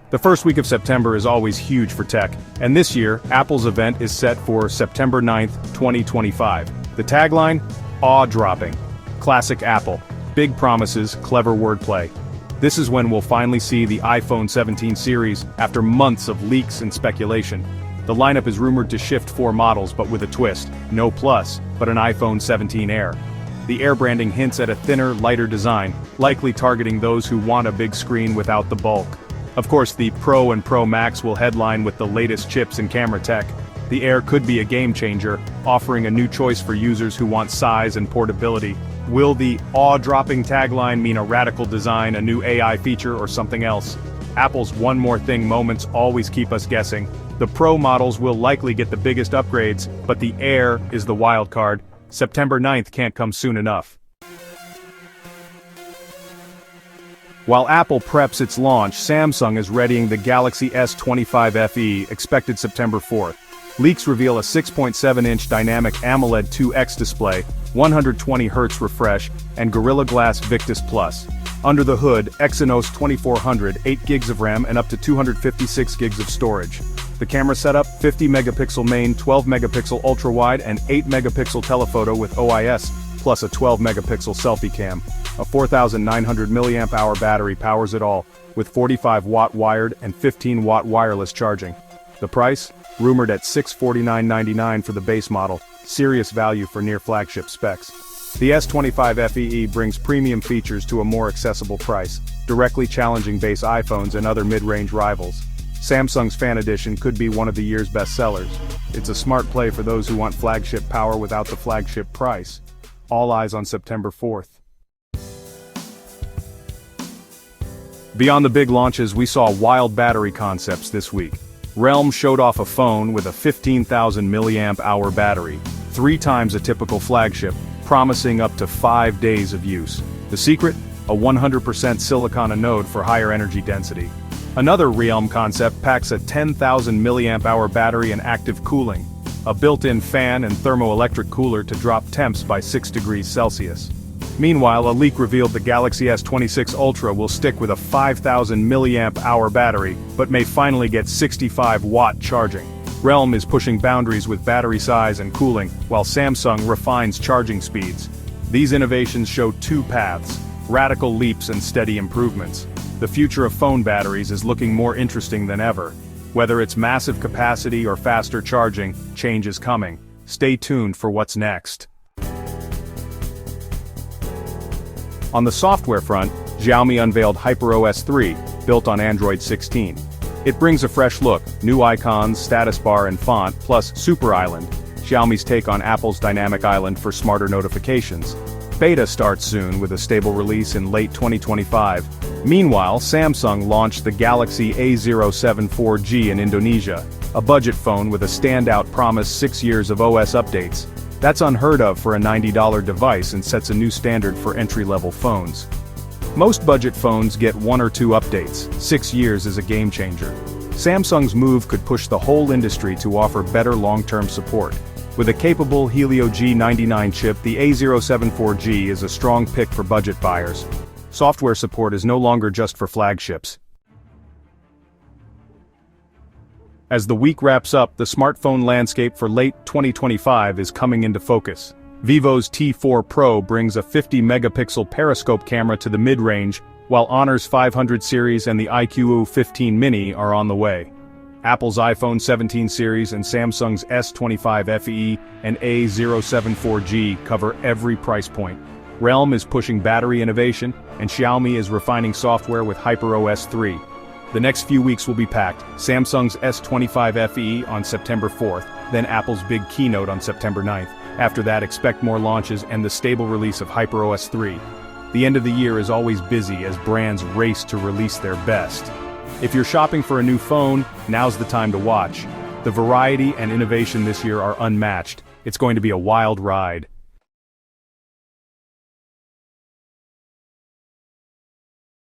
The first week of September is always huge for tech, and this year, Apple's event is set for September 9th, 2025. The tagline? Awe-dropping. Classic Apple. Big promises, clever wordplay. This is when we'll finally see the iPhone 17 series after months of leaks and speculation. The lineup is rumored to shift 4 models but with a twist. No Plus, but an iPhone 17 Air. The Air branding hints at a thinner, lighter design, likely targeting those who want a big screen without the bulk. Of course, the Pro and Pro Max will headline with the latest chips and camera tech. The Air could be a game changer, offering a new choice for users who want size and portability. Will the awe-dropping tagline mean a radical design, a new AI feature, or something else? Apple's one more thing moments always keep us guessing. The Pro models will likely get the biggest upgrades, but the Air is the wild card. September 9th can't come soon enough. While Apple preps its launch, Samsung is readying the Galaxy S25 FE, expected September 4th. Leaks reveal a 6.7-inch dynamic AMOLED 2X display, 120Hz refresh, and Gorilla Glass Victus Plus. Under the hood, Exynos 2400, 8 GB of RAM and up to 256 GB of storage. The camera setup, 50-megapixel main, 12-megapixel ultra-wide and 8-megapixel telephoto with OIS, plus a 12-megapixel selfie cam. A 4,900 mAh battery powers it all, with 45-watt wired and 15-watt wireless charging. The price? Rumored at $649.99 for the base model, serious value for near-flagship specs. The S25 FE brings premium features to a more accessible price, directly challenging base iPhones and other mid-range rivals. Samsung's Fan Edition could be one of the year's best sellers. It's a smart play for those who want flagship power without the flagship price. All eyes on September 4th. Beyond the big launches, we saw wild battery concepts this week. Realme showed off a phone with a 15,000 mAh battery, 3 times a typical flagship, promising up to 5 days of use. The secret? A 100% silicon anode for higher energy density. Another Realme concept packs a 10,000 mAh battery and active cooling, a built-in fan and thermoelectric cooler to drop temps by 6 degrees Celsius. Meanwhile, a leak revealed the Galaxy S26 Ultra will stick with a 5,000 mAh battery, but may finally get 65-watt charging. Realme is pushing boundaries with battery size and cooling, while Samsung refines charging speeds. These innovations show 2 paths: radical leaps and steady improvements. The future of phone batteries is looking more interesting than ever. Whether it's massive capacity or faster charging, change is coming. Stay tuned for what's next. On the software front, Xiaomi unveiled HyperOS 3, built on Android 16. It brings a fresh look, new icons, status bar and font, plus Super Island, Xiaomi's take on Apple's Dynamic Island for smarter notifications. Beta starts soon with a stable release in late 2025. Meanwhile, Samsung launched the Galaxy A07 4G in Indonesia, a budget phone with a standout promise: 6 years of OS updates. That's unheard of for a $90 device and sets a new standard for entry-level phones. Most budget phones get 1 or 2 updates. 6 years is a game changer. Samsung's move could push the whole industry to offer better long-term support. With a capable Helio G99 chip, the A07 4G is a strong pick for budget buyers. Software support is no longer just for flagships. As the week wraps up, the smartphone landscape for late 2025 is coming into focus. Vivo's T4 Pro brings a 50-megapixel periscope camera to the mid-range, while Honor's 500 series and the iQOO 15 Mini are on the way. Apple's iPhone 17 series and Samsung's S25 FE and A07 4G cover every price point. Realme is pushing battery innovation, and Xiaomi is refining software with HyperOS 3. The next few weeks will be packed: Samsung's S25 FE on September 4th, then Apple's big keynote on September 9th. After that, expect more launches and the stable release of HyperOS 3. The end of the year is always busy as brands race to release their best. If you're shopping for a new phone, now's the time to watch. The variety and innovation this year are unmatched. It's going to be a wild ride.